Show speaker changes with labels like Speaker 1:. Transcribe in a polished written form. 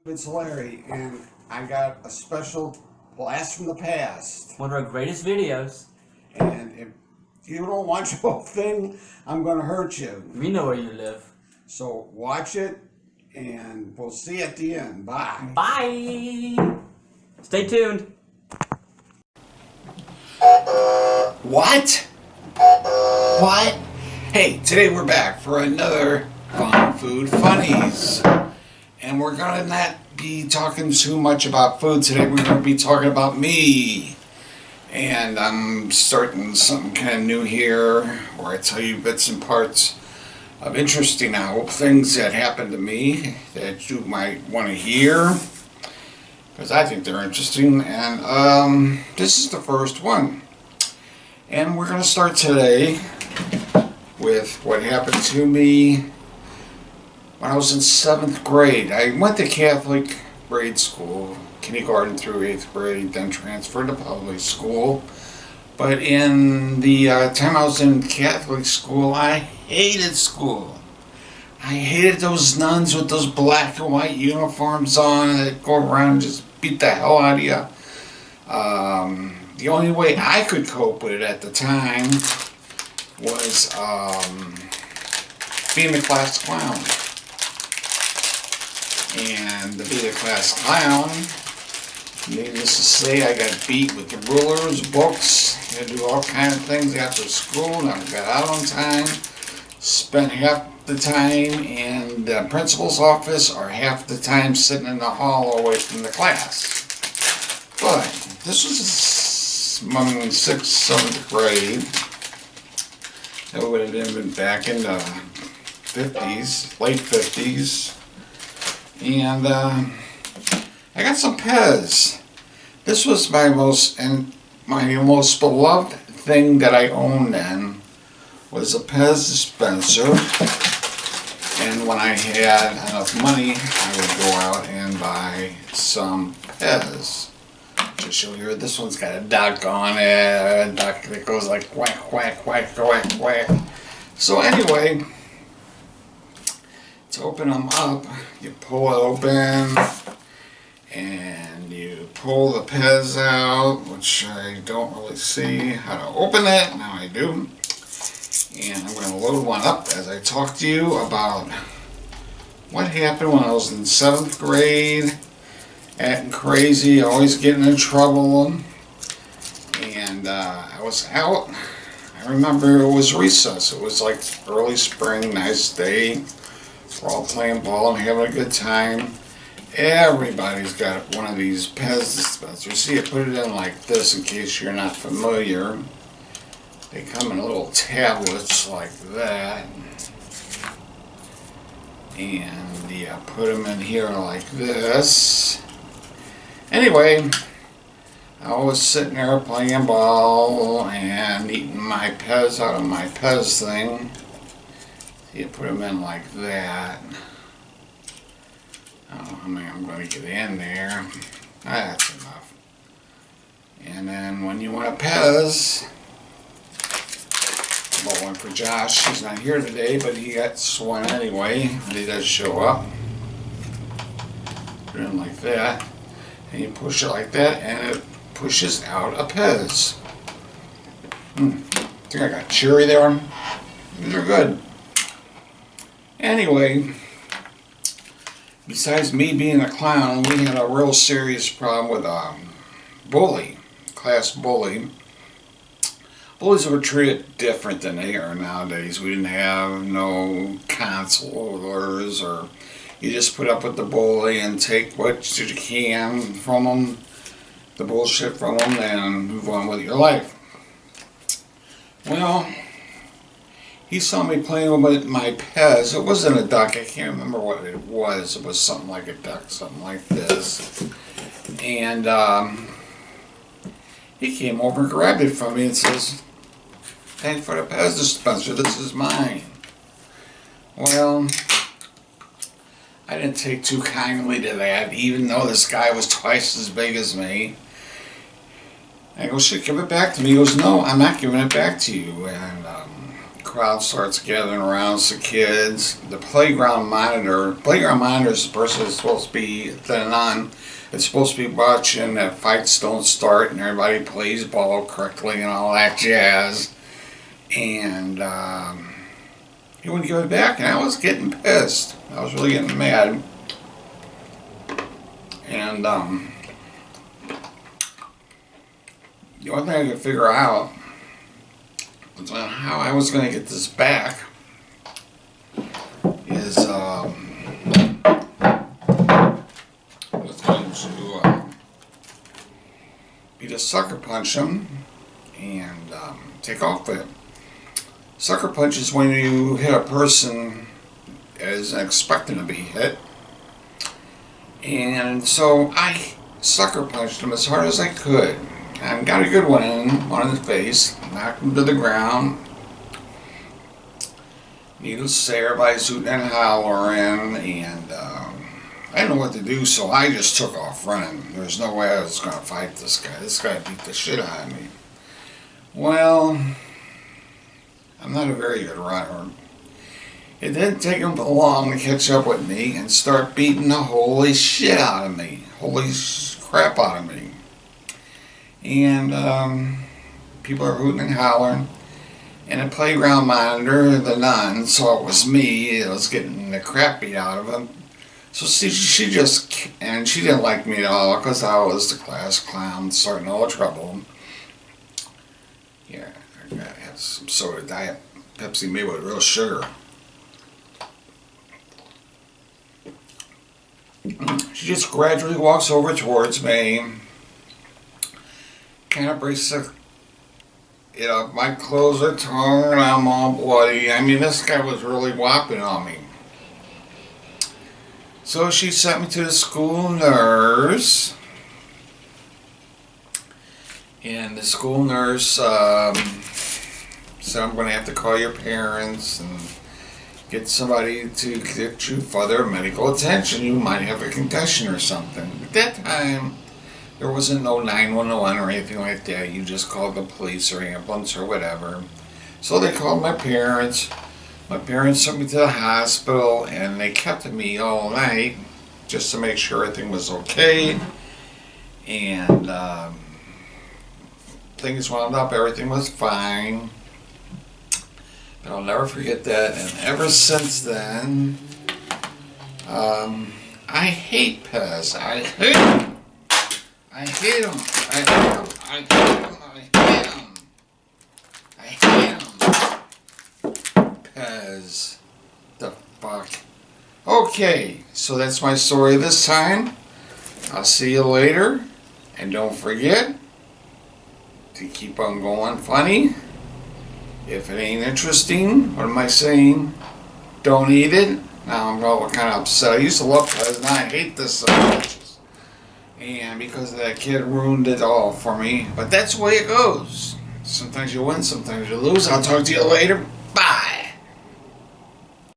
Speaker 1: It's Larry, and I got a special blast from the past.
Speaker 2: One of our greatest videos.
Speaker 1: And if you don't watch the whole thing, I'm going to hurt you.
Speaker 2: We know where you live.
Speaker 1: So watch it, and we'll see you at the end. Bye.
Speaker 2: Bye. Stay tuned.
Speaker 1: What? What? Hey, today we're back for another Fun Food Funnies. And we're going to not be talking too much about food today. We're going to be talking about me. And I'm starting something kind of new here where I tell you bits and parts of interesting things that happened to me that you might want to hear, because I think they're interesting. And this is the first one. And we're going to start today with what happened to me when I was in 7th grade. I went to Catholic grade school, kindergarten through 8th grade, then transferred to public school. But in the time I was in Catholic school, I hated school. I hated those nuns with those black and white uniforms on that go around and just beat the hell out of you. The only way I could cope with it at the time was being the class clown. And to be the class clown, needless to say, I got beat with the rulers, books, had to do all kinds of things after school, never got out on time, spent half the time in the principal's office or half the time sitting in the hall away from the class. But this was among 6th, 7th grade. That would have been back in the 50s, late 50s. And I got some Pez. This was my most beloved thing that I owned then, was a Pez dispenser. And when I had enough money, I would go out and buy some Pez. Just show here, this one's got a duck on it, a duck that goes like quack, quack, quack, quack, quack. So anyway, to open them up, you pull it open, and you pull the Pez out, which I don't really see how to open it. Now I do. And I'm going to load one up as I talk to you about what happened when I was in 7th grade, acting crazy, always getting in trouble. And I was out. I remember it was recess. It was like early spring, nice day. We're all playing ball and having a good time. Everybody's got one of these Pez dispensers. See, I put it in like this in case you're not familiar. They come in little tablets like that. And you put them in here like this. Anyway, I was sitting there playing ball and eating my Pez out of my Pez thing. You put them in like that. I don't know how many I'm going to get in there. That's enough. And then when you want a Pez, I bought one for Josh. He's not here today, but he gets one anyway. But he does show up. Put it in like that. And you push it like that, and it pushes out a Pez. I think I got cherry there. These are good. Anyway, besides me being a clown, we had a real serious problem with a bully, class bully. Bullies were treated different than they are nowadays. We didn't have no counselors, or you just put up with the bully and take what you can from them, the bullshit from them, and move on with your life. Well, he saw me playing with my Pez. It wasn't a duck. I can't remember what it was. It was something like a duck, something like this. And he came over and grabbed it from me and says, "Thanks for the Pez dispenser. This is mine." Well, I didn't take too kindly to that, even though this guy was twice as big as me. I go, "Shit, give it back to me." He goes, "No, I'm not giving it back to you." And crowd starts gathering around the kids. The playground monitor is the person that's supposed to be then on. It's supposed to be watching that fights don't start and everybody plays ball correctly and all that jazz. And he wouldn't give it back, and I was getting pissed. I was really getting mad. And the only thing I could figure out was on how I was going to get this back is I was going to be to sucker punch him and take off with it. Sucker punch is when you hit a person as expecting to be hit. And so I sucker punched him as hard as I could. I got a good one in the face, knocked him to the ground. Needless to say, everybody's hooting and hollering, and I didn't know what to do, so I just took off running. There's no way I was going to fight this guy. This guy beat the shit out of me. Well, I'm not a very good runner. It didn't take him long to catch up with me and start beating the holy shit out of me. Holy crap out of me. And people are hooting and hollering. And the playground monitor, the nun, saw it was me. It was getting the crap beat out of him. So she didn't like me at all because I was the class clown starting all the trouble. Yeah, I gotta have some soda, Diet Pepsi made with real sugar. She just gradually walks over towards me, kind of breaks it up. My clothes are torn, I'm all bloody. I mean, this guy was really whopping on me. So she sent me to the school nurse, and the school nurse said, I'm going to have to call your parents and get somebody to get you further medical attention. You might have a concussion or something. At that time, there wasn't no 911 or anything like that. You just called the police or ambulance or whatever. So they called my parents. My parents took me to the hospital, and they kept me all night just to make sure everything was okay. And things wound up, everything was fine. But I'll never forget that, and ever since then, I hate Pez. I hate him. I hate him. I hate him. I hate him. I hate him. Pez. The fuck. Okay, so that's my story this time. I'll see you later, and don't forget to keep on going funny. If it ain't interesting, what am I saying? Don't eat it. Now I'm all kind of upset. I used to love Pez, now I hate this so much. And because of that kid ruined it all for me. But that's the way it goes. Sometimes you win, sometimes you lose. I'll talk to you later. Bye.